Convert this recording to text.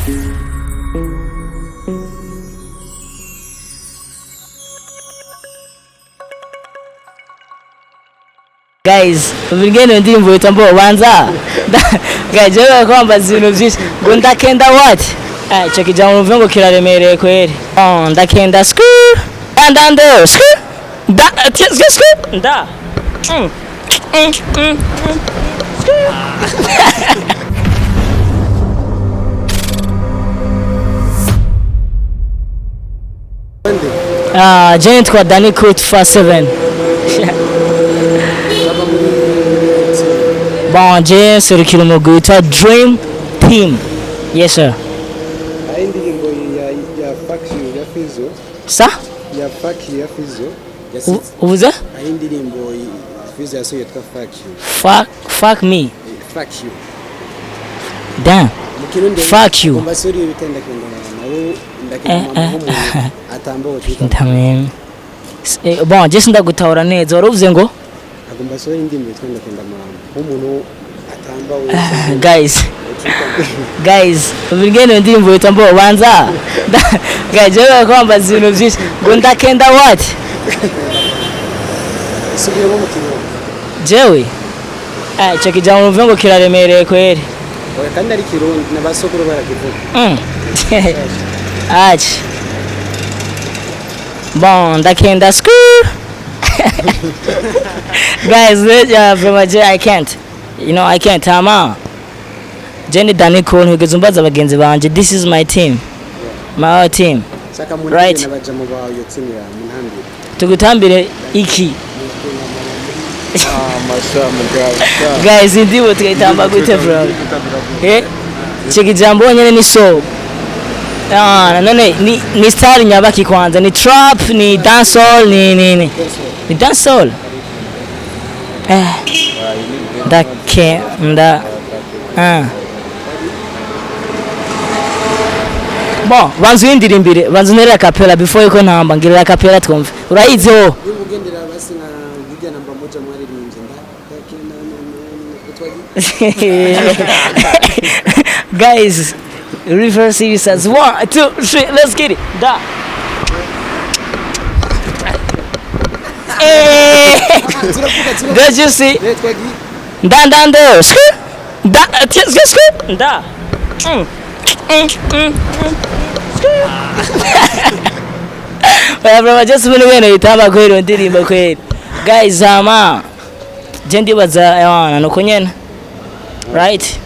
Guys, ubingene ndimbo itambo banza. Guys, jewe kwambaza ibintu byinshi. Ngo ndakenda what? Cyo kijambo mvuga ngo kiraremereye kweri. Ndakenda screw. Ndande screw. Da screw. Da. Giant kwa Danny Coat for 7. Bon, Jay, serukira umugwi witwa Dream Team. Yes sir. Indirimbo ya Faction ya Fizo. Sa? Ya Faction ya Fizo. Uvuze? Indirimbo Fizo yasohoye yitwa Faction. Fuck me. Faction. Damn. Fuck you. Kumbasuri bitenda kenda nawo ndakenda atambo utita. Ndamen. Bon, Jay ndagutahura neza. Waruvuze ngo agumbasuri indirimbo bitenda kenda umuntu atamba guys ubingene ndimbo itambo banza. Guys, jewe kwambaza ibintu byinshi. Ngo ndakenda what? Subira mu mukino. Jewe cyo kijambo mvuga ngo kiraremereye kweri. Oya kandi ari kirundi nabasokuru barakivuga. Bon, ndakenda screw. Guys, I can't. You know, I can't. Jenny Danny Cohen who gets bagenzi banje. This is my team. My own team. Right? Tugutambire iki. Guys, ndibo tukitamba gute bro. Cheki jambo nyene ni so. None ni style nyabaki kwanza, ni trap, ni dancehall, ni dancehall. Bon, banzu indirimbire, banzu nere capella before yuko ntamba ngirira capella twumve. Urayizi ho? Ugendera basi na video namba moja mwari Guys, reverse series as 1, 2, 3, let's get it. Da. Did you see? Da. Da. Bro, just when itaba kwero ndirimba kwero. Guys, je ndibaza nuko nyene. Right?